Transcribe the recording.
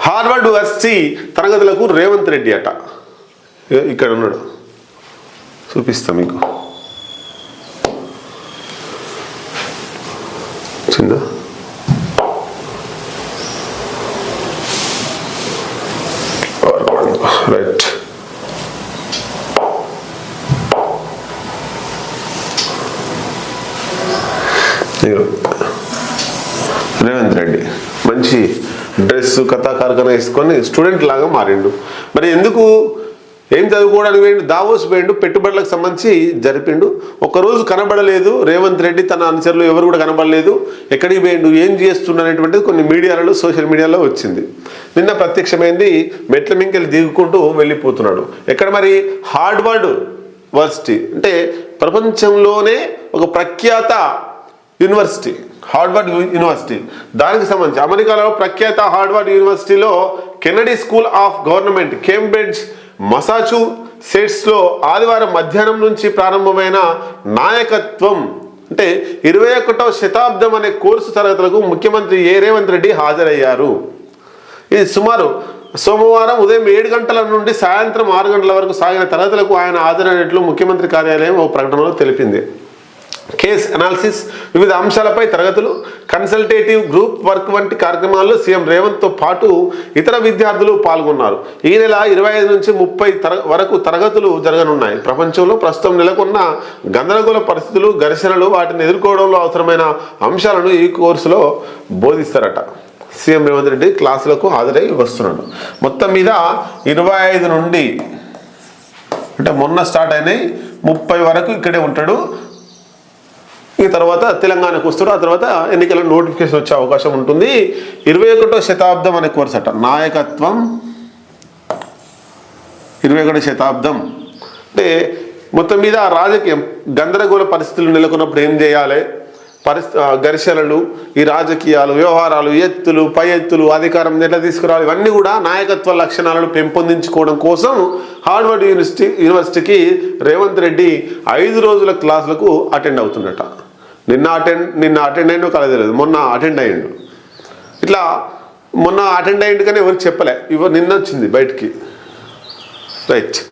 Harvard university తరగతులకు రేవంత్ రెడ్డి అట. ఇక్కడ ఉన్నాడు, చూపిస్తా మీకు. చిన్న రైట్. రేవంత్ రెడ్డి మంచి డ్రెస్ కథా కార్ఖానా వేసుకొని స్టూడెంట్ లాగా మారిండు. మరి ఎందుకు, ఏం చదువుకోవడానికి వేయండు? దావోస్ వేయండు, పెట్టుబడులకు సంబంధించి జరిపిండు. ఒక్కరోజు కనబడలేదు రేవంత్ రెడ్డి, తన అనుచరులు ఎవరు కూడా కనబడలేదు. ఎక్కడికి వేయండు, ఏం చేస్తుండ అనేటువంటిది కొన్ని మీడియాలలో, సోషల్ మీడియాలో వచ్చింది. నిన్న ప్రత్యక్షమైంది, మెట్ల మింకెళ్ళి దిగుకుంటూ వెళ్ళిపోతున్నాడు. ఎక్కడ మరి? హార్వర్డ్ యూనివర్సిటీ అంటే ప్రపంచంలోనే ఒక ప్రఖ్యాత యూనివర్సిటీ, హార్వర్డ్ యూనివర్సిటీ. దానికి సంబంధించి అమెరికాలో ప్రఖ్యాత హార్వర్డ్ యూనివర్సిటీలో Kennedy school of government Cambridge మసాచ్యూసెట్స్లో ఆదివారం మధ్యాహ్నం నుంచి ప్రారంభమైన నాయకత్వం అంటే 21వ శతాబ్దం అనే కోర్సు తరగతులకు ముఖ్యమంత్రి రేవంత్ రెడ్డి హాజరయ్యారు. ఇది సుమారు సోమవారం ఉదయం 7 గంటల నుండి సాయంత్రం 6 గంటల వరకు సాగిన తరగతులకు ఆయన హాజరైనట్లు ముఖ్యమంత్రి కార్యాలయం ఒక ప్రకటనలో తెలిపింది. కేస్ అనాలిసిస్, వివిధ అంశాలపై తరగతులు, కన్సల్టేటివ్ గ్రూప్ వర్క్ వంటి కార్యక్రమాల్లో సీఎం రేవంత్తో పాటు ఇతర విద్యార్థులు పాల్గొన్నారు. ఈ నెల 25 నుంచి 30 వరకు తరగతులు జరగనున్నాయి. ప్రపంచంలో ప్రస్తుతం నెలకొన్న గందరగోళ పరిస్థితులు, ఘర్షణలు, వాటిని ఎదుర్కోవడంలో అవసరమైన అంశాలను ఈ కోర్సులో బోధిస్తారట. సీఎం రేవంత్ రెడ్డి క్లాసులకు హాజరై వస్తున్నాడు. మొత్తం మీద 25 నుండి అంటే మొన్న స్టార్ట్ అయినాయి 30 వరకు ఇక్కడే ఉంటాడు. ఈ తర్వాత తెలంగాణకు వస్తాడు. ఆ తర్వాత ఎన్నికల నోటిఫికేషన్ వచ్చే అవకాశం ఉంటుంది. 21వ శతాబ్దం అనే కోర్సు అట. నాయకత్వం 21వ శతాబ్దం అంటే మొత్తం మీద రాజకీయం, గందరగోళ పరిస్థితులు నెలకొన్నప్పుడు ఏం చేయాలి, ఘర్షణలు, ఈ రాజకీయాలు, వ్యవహారాలు, ఎత్తులు, పై ఎత్తులు, అధికారం ఎట్లా తీసుకురావాలి, ఇవన్నీ కూడా నాయకత్వ లక్షణాలను పెంపొందించుకోవడం కోసం హార్వర్డ్ యూనివర్సిటీకి రేవంత్ రెడ్డి 5 రోజుల క్లాసులకు అటెండ్ అవుతున్నట. నిన్న అటెండ్ అయ్యిండు కాలేదు తెలియదు, మొన్న అటెండ్ అయ్యిండు. ఇట్లా మొన్న అటెండ్ అయ్యిండు కానీ ఎవరికి చెప్పలే, నిన్న వచ్చింది బయటికి. రైట్.